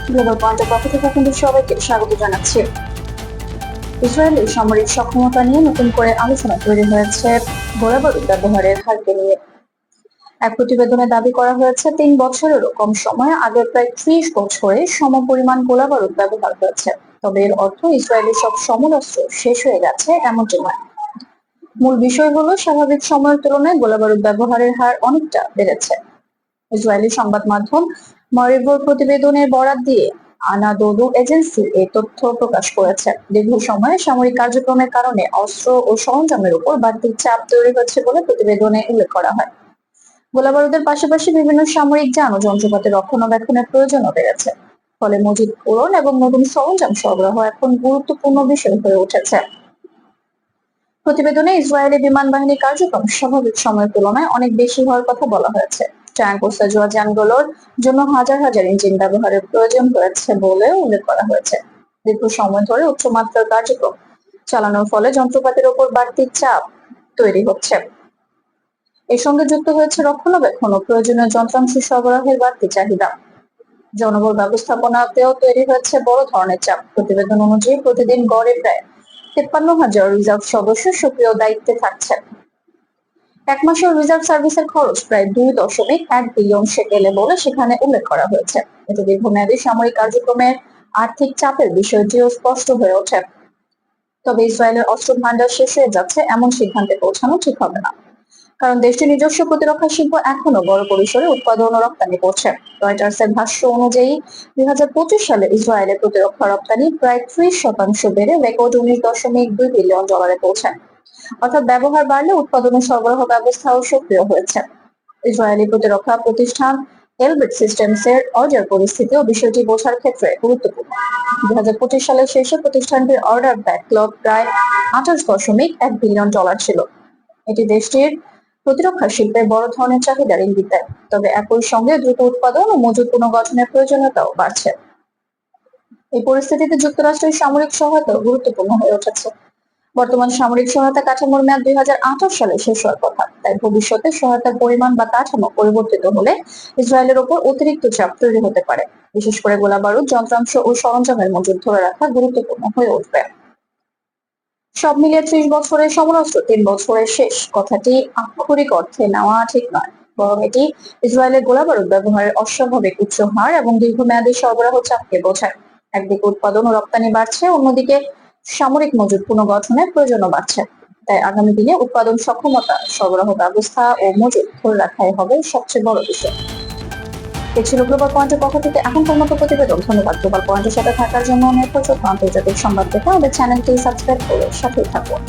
Global পয়েন্টের পক্ষ থেকে আপনাদের সবাইকে স্বাগত জানাচ্ছি। ইসরায়েলের সামরিক সক্ষমতা নিয়ে নতুন করে আলোচনা তৈরি হয়েছে গোলাবারুদ ব্যবহারের হারকে নিয়ে। এক প্রতিবেদনে দাবি করা হয়েছে 3 বছরেরও কম সময়ে আগের প্রায় 30 বছরে সমপরিমাণ গোলাবারুদ ব্যবহার হয়েছে। তবে এর অর্থ ইসরায়েলের সব সমরাস্ত্র শেষ হয়ে গেছে এমনটি নয়। মূল বিষয় হলো স্বাভাবিক সময়ের তুলনায় গোলাবারুদ ব্যবহারের হার অনেকটা বেড়েছে। ইসরায়েলি সংবাদ মাধ্যম মারিভোর প্রতিবেদনের বরাত দিয়ে আনাদোলু এজেন্সি এই তথ্য প্রকাশ করেছে। দীর্ঘ সময়ে সামরিক কার্যক্রমের কারণে অস্ত্র ও সরঞ্জামের উপর বাড়তি চাপ তৈরি হচ্ছে বলে প্রতিবেদনে উল্লেখ করা হয়। গোলাবারুদের পাশাপাশি বিভিন্ন সামরিক যান ও যন্ত্রপাতির রক্ষণাবেক্ষণের প্রয়োজনও বেড়েছে। ফলে মজুদ পূরণ এবং নতুন সরঞ্জাম সরবরাহ এখন গুরুত্বপূর্ণ বিষয় হয়ে উঠেছে। প্রতিবেদনে ইসরায়েলি বিমান বাহিনীর কার্যক্রম স্বাভাবিক সময়ের তুলনায় অনেক বেশি হওয়ার কথা বলা হয়েছে। ট্যাঙ্ক ও সাজোয়া যানগুলোর জন্য হাজার হাজার ইঞ্জিন ব্যবহারের প্রয়োজন হয়েছে বলেও উল্লেখ করা হয়েছে। দীর্ঘ সময় ধরে উচ্চমাত্রার কার্যক্রম চালানোর ফলে যন্ত্রপাতির উপর বাড়তি চাপ তৈরি হচ্ছে। এর সঙ্গে যুক্ত হয়েছে রক্ষণাবেক্ষণ ও প্রয়োজনীয় যন্ত্রাংশ সরবরাহের বাড়তি চাহিদা। জনবল ব্যবস্থাপনাতেও তৈরি হয়েছে বড় ধরনের চাপ। প্রতিবেদন অনুযায়ী প্রতিদিন গড়ে প্রায় 53,000 রিজার্ভ সদস্য সক্রিয় দায়িত্বে থাকছেন। এক মাসের রিজার্ভ সার্ভিসের খরচ প্রায় 2.1 বিলিয়ন শেকেলে বলে সেখানে উল্লেখ করা হয়েছে। এতে দীর্ঘমেয়াদী সামরিক কার্যক্রমের আর্থিক চাপের বিষয়টিও স্পষ্ট হয়ে ওঠে। তবে ইসরায়েলের অস্ত্র ভান্ডার শেষ হয়ে যাচ্ছে এমন সিদ্ধান্তে পৌঁছানো ঠিক হবে না, কারণ দেশটির নিজস্ব প্রতিরক্ষা শিল্প এখনো বড় পরিসরে উৎপাদন ও রপ্তানি করছে। রয়টার্সের ভাষ্য অনুযায়ী 2025 সালে ইসরায়েলের প্রতিরক্ষা রপ্তানি প্রায় 30% বেড়ে রেকর্ড $19.2 বিলিয়ন পৌঁছায়। অর্থাৎ ব্যবহার বাড়লে উৎপাদন ও সরবরাহ ব্যবস্থাও সক্রিয় হয়েছে। ইসরায়েলি প্রতিরক্ষা প্রতিষ্ঠান এলবিট সিস্টেমস এর অর্ডার পরিস্থিতিও বিষয়টি বোঝার ক্ষেত্রে গুরুত্বপূর্ণ। 2025 সালের শেষে প্রতিষ্ঠানটির অর্ডার ব্যাকলগ প্রায় $28.1 বিলিয়ন ছিল। এটি দেশটির প্রতিরক্ষা শিল্পের বড় ধরনের চাহিদার ইঙ্গিত দেয়। তবে একই সঙ্গে দ্রুত উৎপাদন ও মজুত পুনর্গঠনের প্রয়োজনীয়তাও বাড়ছে। এই পরিস্থিতিতে যুক্তরাষ্ট্রের সামরিক সহায়তা গুরুত্বপূর্ণ হয়ে উঠেছে। বর্তমান সামরিক সহায়তা কাঠামোর মেয়াদ 2028 সালে শেষ হওয়ার কথা। তাই ভবিষ্যতে সহায়তার পরিমাণ বা কাঠামো পরিবর্তিত হলে ইসরায়েলের উপর অতিরিক্ত চাপ তৈরি হতে পারে। বিশেষ করে গোলাবারুদ, যন্ত্রাংশ ও সরঞ্জামের মজুত ধরে রাখা গুরুত্বপূর্ণ হয়ে উঠবে। সব মিলিয়ে 30 বছরের সমরাস্ত্র 3 বছরের শেষ কথাটি আক্ষরিক অর্থে নেওয়া ঠিক নয়, বরং এটি ইসরায়েলের গোলাবারুদ ব্যবহারের অস্বাভাবিক উচ্চ হার এবং দীর্ঘমেয়াদী সরবরাহ চাপকে বোঝায়। একদিকে উৎপাদন ও রপ্তানি বাড়ছে, অন্যদিকে সামরিক মজুত পুনর্গঠনের প্রয়োজনও বাড়ছে। তাই আগামী দিনে উৎপাদন সক্ষমতা, সরবরাহ ব্যবস্থা ও মজুত ধরে রাখাই হবে সবচেয়ে বড় বিষয়। এ ছিল গ্লোবাল পয়েন্টের পক্ষ থেকে এখনকার মতো প্রতিবেদন। ধন্যবাদ। গ্লোবাল পয়েন্টের সাথে থাকার জন্য নির্ভরযোগ্য আন্তর্জাতিক সংবাদ পেতে আমাদের চ্যানেলটি সাবস্ক্রাইব করে সাথেই থাকুন।